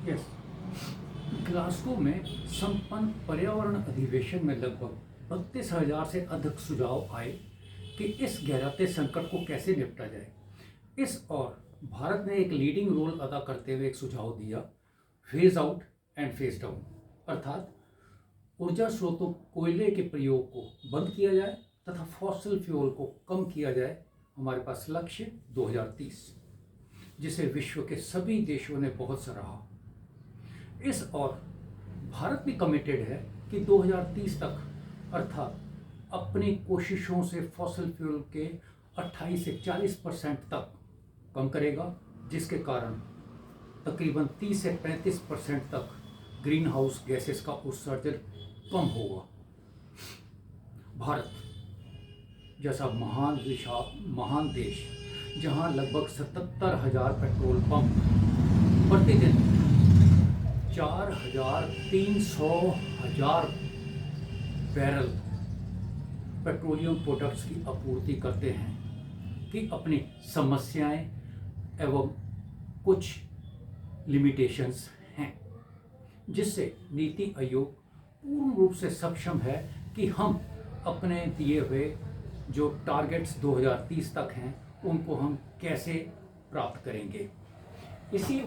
Yes, Glasgow में संपन्न पर्यावरण अधिवेशन में लगभग 32,000 से अधिक सुझाव आए कि इस गहराते संकट को कैसे निपटा जाए। इस और भारत ने एक लीडिंग रोल अदा करते हुए एक सुझाव दिया, phase out and phase down, अर्थात ऊर्जा स्रोतों कोयले के प्रयोग को बंद किया जाए तथा फॉसिल फ्यूल को कम किया जाए। हमारे पास लक्ष्य 2030, जिसे विश्व के सभी देशों ने बहुत सराहा। इस और भारत भी कमिटेड है कि 2030 तक, अर्थात अपनी कोशिशों से फॉसिल फ्यूल के 28 से 40% तक कम करेगा, जिसके कारण तकरीबन 30 से 35% तक ग्रीन हाउस गैसेस का उत्सर्जन कम होगा। भारत जैसा महान देश, जहां लगभग 77,000 पेट्रोल पंप प्रतिदिन 4,300,000 बैरल पेट्रोलियम प्रोडक्ट्स की आपूर्ति करते हैं, कि अपनी समस्याएं एवं कुछ लिमिटेशंस हैं, जिससे नीति आयोग पूर्ण रूप से सक्षम है कि हम अपने दिए हुए जो टारगेट्स 2030 तक हैं उनको हम कैसे प्राप्त करेंगे। इसी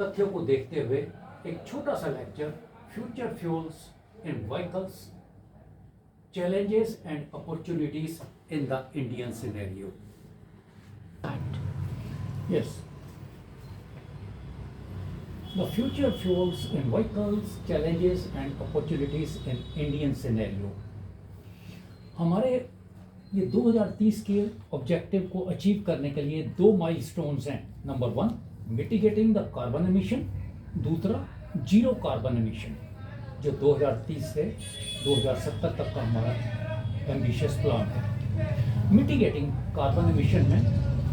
तथ्य को देखते हुए एक छोटा सा lecture, future fuels in vehicles, challenges and opportunities in the Indian scenario. Yes. The future fuels in vehicles, challenges and opportunities in Indian scenario. हमारे ये 2030 के ऑब्जेक्टिव को अचीव करने के लिए दो माइलस्टोन्स हैं। Number 1, mitigating the carbon emission, दूसरा जीरो कार्बन एमिशन, जो 2030 से 2070 तक का हमारा एम्बिशियस प्लान है। मिटिगेटिंग कार्बन एमिशन में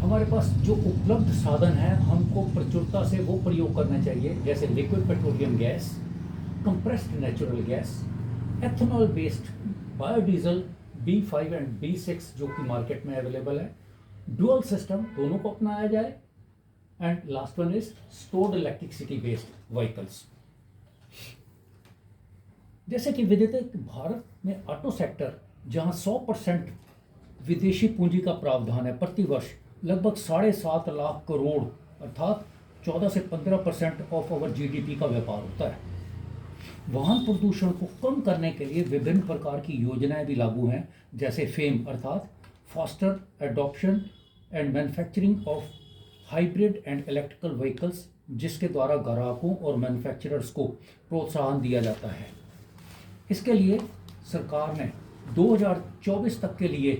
हमारे पास जो उपलब्ध साधन है, हमको प्रचुरता से वो प्रयोग करना चाहिए, जैसे liquid petroleum gas, compressed natural gas, ethanol based biodiesel B5 and B6 जो कि मार्केट में अवेलेबल है, डुअल सिस्टम, दोनों को अपनाया जाए, and last one is stored electricity based vehicles. जैसे कि विदित है कि भारत में ऑटो सेक्टर, जहां 100% विदेशी पूंजी का प्रावधान है, प्रतिवर्ष लगभग 7.5 लाख करोड़ अर्थात 14 से 15% ऑफ ओवर GDP का व्यापार होता है। वाहन प्रदूषण को कम करने के लिए विभिन्न प्रकार की योजनाएं भी लागू हैं, जैसे फेम अर्थात faster adoption and manufacturing of hybrid and electrical vehicles, जिसके द्वारा ग्राहकों और मैन्युफैक्चरर्स को प्रोत्साहन दिया जाता है। इसके लिए सरकार ने 2024 तक के लिए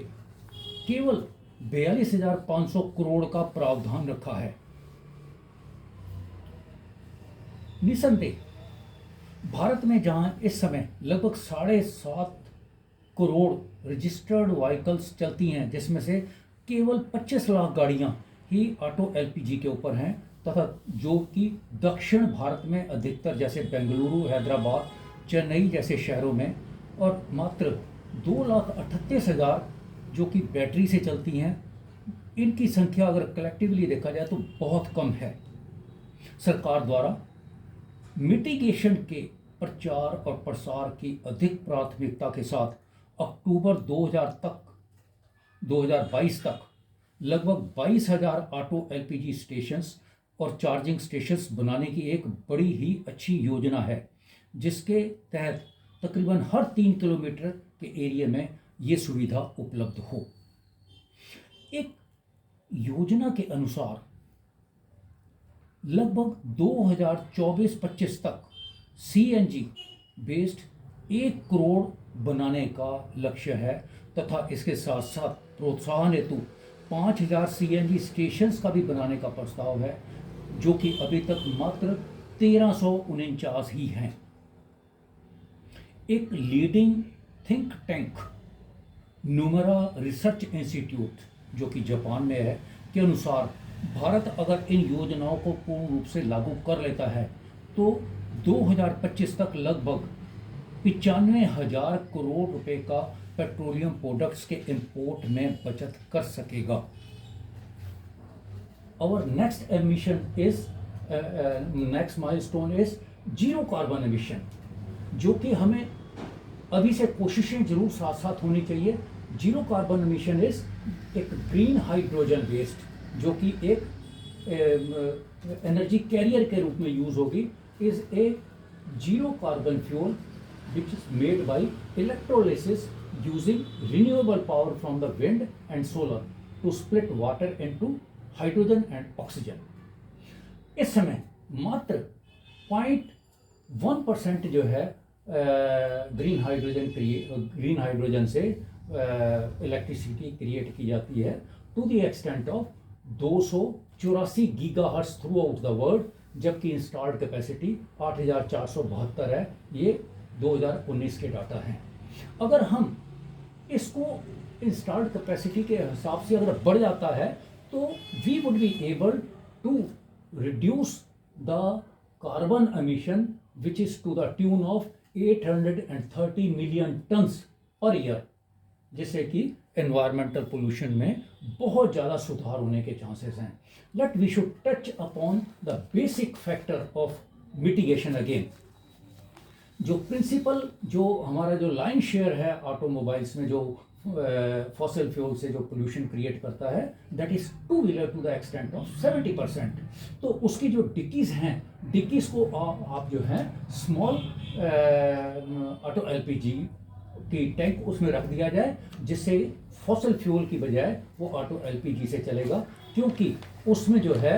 केवल 42,500 करोड़ का प्रावधान रखा है। निसंदेह भारत में जहां इस समय लगभग 7.5 करोड़ रजिस्टर्ड व्हीकल्स चलती हैं, जिसमें से केवल 25 लाख गाड़ियां ही ऑटो LPG के ऊपर हैं, तथा जो कि दक्षिण भारत में अधिकतर, जैसे बेंगलुरु, हैदराबाद, चेन्नई जैसे शहरों में, और मात्र 2,38,000 जो कि बैटरी से चलती हैं। इनकी संख्या अगर कलेक्टिवली देखा जाए तो बहुत कम है। सरकार द्वारा मिटिगेशन के प्रचार और प्रसार की अधिक प्राथमिकता के साथ अक्टूबर 2022 तक लगभग 22,000 ऑटो LPG स्टेशंस और चार्जिंग स्टेशंस बनाने की एक बड़ी ही अच्छी योजना है, जिसके तहत तकरीबन हर 3 किलोमीटर के एरिया में ये सुविधा उपलब्ध हो। एक योजना के अनुसार लगभग 2024-25 तक CNG बेस्ड 1 करोड़ बनाने का लक्ष्य है, तथा इसके साथ साथ प्रोत्साहन हेतु 5,000 CNG स्टेशंस का भी बनाने का प्रस्ताव है, जो कि अभी तक मात्र 1349 ही हैं। एक leading think tank Nomura research institute, जो कि जापान में है, के अनुसार भारत अगर इन योजनाओं को पूर्ण रूप से लागू कर लेता है तो 2025 तक लगभग 95,000 करोड़ रुपए का पेट्रोलियम प्रोडक्ट्स के इंपोर्ट में बचत कर सकेगा। Our next ambition is next milestone is zero carbon emission, जो कि हमें अभी से कोशिशें जरूर साथ साथ होनी चाहिए। जीरो कार्बन एमिशन इज एक ग्रीन हाइड्रोजन वेस्ट जो कि एक एनर्जी कैरियर के रूप में यूज होगी, is a zero carbon fuel which is made by electrolysis using renewable power from the wind and solar to split water into hydrogen and oxygen। इस समय मात्र 0.1% जो है ग्रीन हाइड्रोजन से इलेक्ट्रिसिटी क्रिएट की जाती है to the extent of 284 gigahertz throughout the world, जबकि इंस्टॉल्ड कैपेसिटी 8472 है। ये 2019 के डाटा हैं। अगर हम इसको इंस्टॉल्ड कैपेसिटी के हिसाब से अगर बढ़ जाता है तो we would be able to reduce the carbon emission which is to the tune of 830 million tonnes पर ईयर, जिससे कि एनवायरमेंटल पोल्यूशन में बहुत ज़्यादा सुधार होने के चांसेस हैं। Let we should touch upon the basic factor of mitigation again. जो प्रिंसिपल जो हमारा जो लाइन शेयर है ऑटोमोबाइल्स में जो फॉसिल फ्यूल से जो पोल्यूशन क्रिएट करता है, that is two wheeler two the extent of 70%। तो उसकी जो डिक्कीज हैं, डिक्कीज को आप जो है स्मॉल ऑटो एलपीजी की टैंक उसमें रख दिया जाए, जिससे फॉसिल फ्यूल की बजाय वो ऑटो एलपीजी से चलेगा, क्योंकि उसमें जो है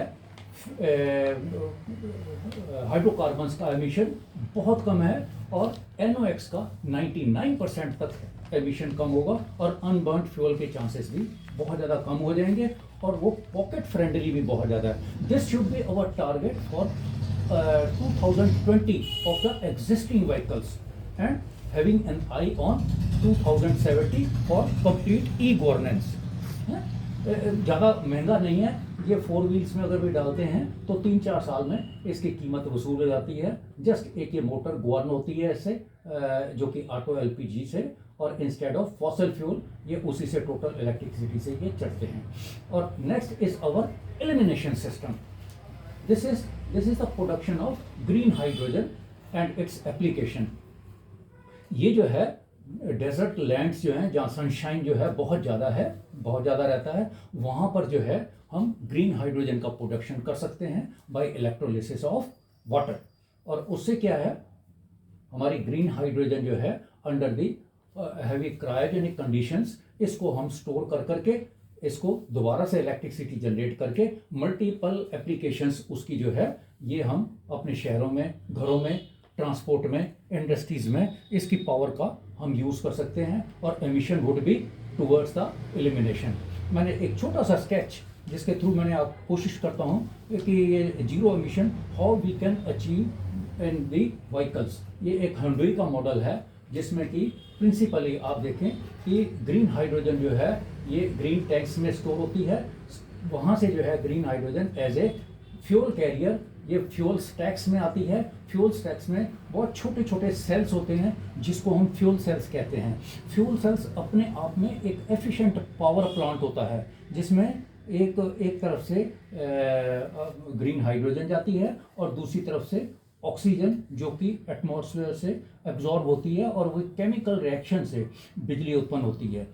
हाइड्रोकार्बन्स का एमिशन बहुत कम है और NOx का 99% तक एमिशन कम होगा और अनबर्न्ड फ्यूल के चांसेस भी बहुत ज़्यादा कम हो जाएंगे और वो पॉकेट फ्रेंडली भी बहुत ज़्यादा है। This should be our target for 2020 of the existing vehicles and having an I on 2070 for complete e governance. ज़्यादा महंगा नहीं है ये, 4 व्हील्स में अगर भी डालते हैं तो 3-4 साल में इसकी कीमत वसूल हो जाती है। जस्ट एक ये मोटर गवर्न होती है इससे, जो कि ऑटो एलपीजी से, और इंस्टेड ऑफ फॉसिल फ्यूल ये उसी से टोटल इलेक्ट्रिसिटी से ये चढ़ते हैं। और next is our elimination system. This is the production of green hydrogen and its application. ये जो है डेजर्ट लैंड्स जो हैं जहाँ सनशाइन जो है बहुत ज़्यादा रहता है, वहाँ पर जो है हम ग्रीन हाइड्रोजन का प्रोडक्शन कर सकते हैं बाय इलेक्ट्रोलिसिस ऑफ वाटर। और उससे क्या है, हमारी ग्रीन हाइड्रोजन जो है under the heavy cryogenic conditions, इसको हम स्टोर करके इसको दोबारा से इलेक्ट्रिसिटी जनरेट करके मल्टीपल एप्लीकेशंस उसकी जो है ये हम अपने शहरों में, घरों में, ट्रांसपोर्ट में, इंडस्ट्रीज में इसकी पावर का हम यूज़ कर सकते हैं और emission would be towards the elimination. मैंने एक छोटा सा स्केच जिसके थ्रू मैंने आप कोशिश करता हूँ कि ये zero emission how we can achieve in the vehicles. ये एक हुंडई का मॉडल है जिसमें कि प्रिंसिपली आप देखें कि ग्रीन हाइड्रोजन जो है ये ग्रीन टैंक्स में स्टोर होती है, वहाँ से जो है green hydrogen as a fuel carrier ये फ्यूल स्टैक्स में आती है। फ्यूल स्टैक्स में बहुत छोटे छोटे सेल्स होते हैं जिसको हम फ्यूल सेल्स कहते हैं। फ्यूल सेल्स अपने आप में एक एफिशिएंट पावर प्लांट होता है जिसमें एक तरफ से ग्रीन हाइड्रोजन जाती है और दूसरी तरफ से ऑक्सीजन जो कि एटमॉस्फेयर से एब्जॉर्ब होती है और वो केमिकल रिएक्शन से बिजली उत्पन्न होती है।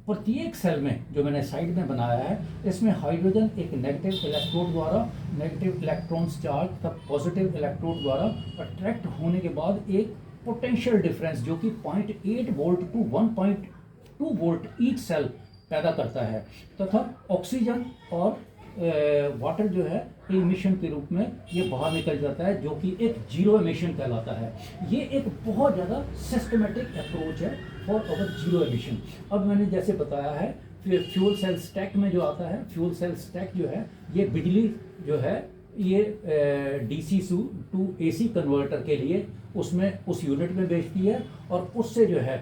प्रत्येक सेल में जो मैंने साइड में बनाया है इसमें हाइड्रोजन एक नेगेटिव इलेक्ट्रोड द्वारा नेगेटिव इलेक्ट्रॉन्स चार्ज तब पॉजिटिव इलेक्ट्रोड द्वारा अट्रैक्ट होने के बाद एक पोटेंशियल डिफरेंस जो कि 0.8 volt to 1.2 volt each cell पैदा करता है, तथा ऑक्सीजन और वाटर जो है इमिशन के रूप में ये बाहर निकल जाता है जो कि एक जीरो एमिशन कहलाता है। ये एक बहुत ज़्यादा सिस्टमेटिक अप्रोच है फॉर अवर जीरो एमिशन। अब मैंने जैसे बताया है फिर फ्यूल सेल स्टैक में जो आता है, फ्यूल सेल स्टैक जो है ये बिजली जो है ये DC टू AC कन्वर्टर के लिए उसमें उस यूनिट में भेजती है और उससे जो है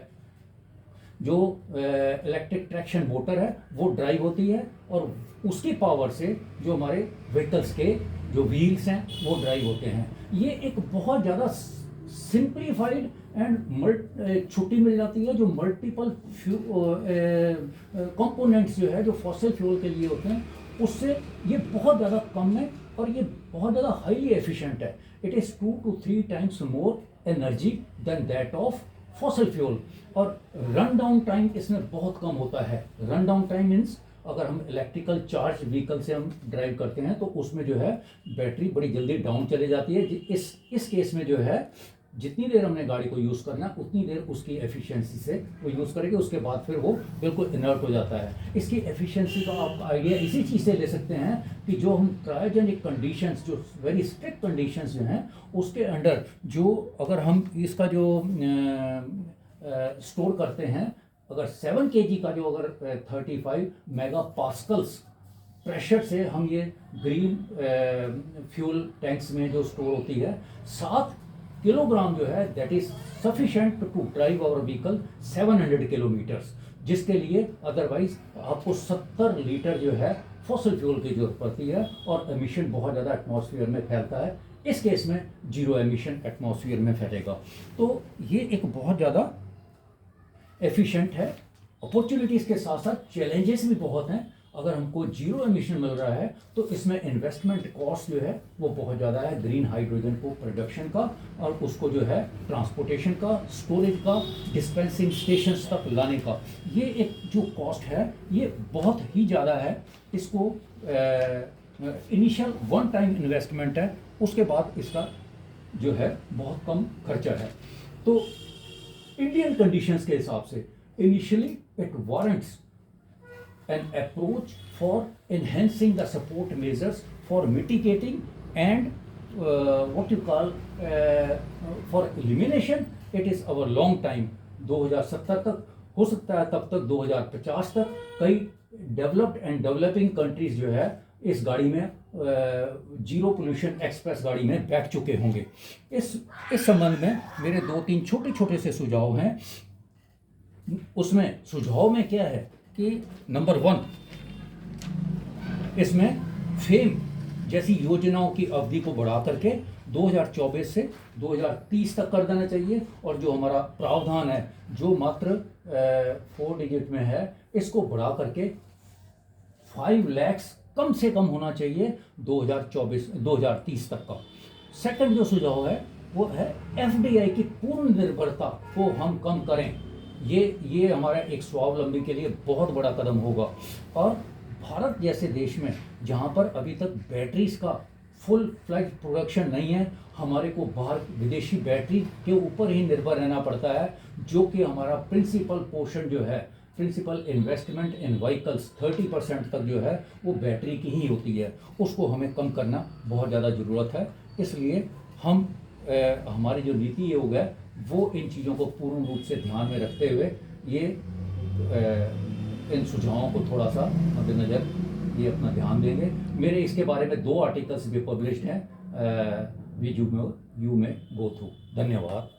जो इलेक्ट्रिक ट्रैक्शन मोटर है वो ड्राइव होती है और उसकी पावर से जो हमारे व्हीकल्स के जो व्हील्स हैं वो ड्राइव होते हैं। ये एक बहुत ज़्यादा सिंप्लीफाइड एंड छुट्टी मिल जाती है जो मल्टीपल कंपोनेंट्स जो है जो फॉसिल फ्यूल के लिए होते हैं उससे ये बहुत ज़्यादा कम में और ये बहुत ज़्यादा हाईली एफिशिएंट है। It is 2 to 3 times more energy than that of fossil fuel. और रन डाउन टाइम इसमें बहुत कम होता है। रन डाउन टाइम मीन्स अगर हम इलेक्ट्रिकल चार्ज व्हीकल से हम ड्राइव करते हैं तो उसमें जो है बैटरी बड़ी जल्दी डाउन चली जाती है। इस केस में जो है जितनी देर हमने गाड़ी को यूज़ करना उतनी देर उसकी एफिशिएंसी से वो यूज़ करेगी, उसके बाद फिर वो बिल्कुल इनर्ट हो जाता है। इसकी एफिशिएंसी का आप आइडिया इसी चीज़ से ले सकते हैं कि जो हम क्रायोजेनिक कंडीशंस, जो वेरी स्ट्रिक्ट कंडीशंस जो हैं उसके अंडर जो अगर हम इसका जो स्टोर करते हैं, अगर 7 kg का जो अगर 35 मेगा पास्कल्स प्रेशर से हम ये ग्रीन फ्यूल टैंक्स में जो स्टोर होती है 7 किलोग्राम जो है that is sufficient to drive our vehicle 700 kilometres, जिसके लिए अदरवाइज आपको 70 लीटर जो है फॉसिल फ्यूल की जरूरत पड़ती है और एमिशन बहुत ज़्यादा एटमॉस्फेयर में फैलता है। इस केस में जीरो एमिशन एटमॉस्फेयर में फैलेगा। तो ये एक बहुत ज़्यादा एफिशिएंट है। अपॉर्चुनिटीज़ के साथ साथ चैलेंजेस भी बहुत हैं। अगर हमको जीरो एमिशन मिल रहा है तो इसमें इन्वेस्टमेंट कॉस्ट जो है वो बहुत ज़्यादा है, ग्रीन हाइड्रोजन को प्रोडक्शन का और उसको जो है ट्रांसपोर्टेशन का, स्टोरेज का, डिस्पेंसिंग स्टेशंस तक लाने का। ये एक जो कॉस्ट है ये बहुत ही ज़्यादा है। इसको इनिशियल वन टाइम इन्वेस्टमेंट है, उसके बाद इसका जो है बहुत कम खर्चा है। तो इंडियन कंडीशंस के हिसाब से initially it warrants an approach for enhancing the support measures for mitigating and what you call for elimination. It is our long time 2070 तक हो सकता है, तब तक 2050 तक कई डेवलप्ड एंड डेवलपिंग कंट्रीज जो है इस गाड़ी में जीरो पोल्यूशन एक्सप्रेस गाड़ी में बैठ चुके होंगे। इस संबंध में मेरे 2-3 छोटे छोटे से सुझाव हैं। उसमें सुझाव में क्या है कि नंबर 1, इसमें फेम जैसी योजनाओं की अवधि को बढ़ा करके 2024 से 2030 तक कर देना चाहिए। और जो हमारा प्रावधान है जो मात्र 4 डिजिट में है, इसको बढ़ा करके 5 लाख कम से कम होना चाहिए 2030 तक का। सेकंड जो सुझाव है वो है एफडीआई की पूर्ण निर्भरता को हम कम करें। ये हमारा एक स्वावलंबी के लिए बहुत बड़ा कदम होगा। और भारत जैसे देश में जहाँ पर अभी तक बैटरीज का फुल फ्लैज प्रोडक्शन नहीं है, हमारे को बाहर विदेशी बैटरी के ऊपर ही निर्भर रहना पड़ता है, जो कि हमारा प्रिंसिपल पोर्शन जो है, प्रिंसिपल इन्वेस्टमेंट इन व्हीकल्स 30% तक जो है वो बैटरी की ही होती है। उसको हमें कम करना बहुत ज़्यादा ज़रूरत है। इसलिए हम हमारी जो नीति योग है वो इन चीज़ों को पूर्ण रूप से ध्यान में रखते हुए ये इन सुझावों को थोड़ा सा मद्देनज़र ये अपना ध्यान देंगे। मेरे इसके बारे में 2 आर्टिकल्स भी पब्लिश्ड हैं, वी यू में गो थ्रू। धन्यवाद।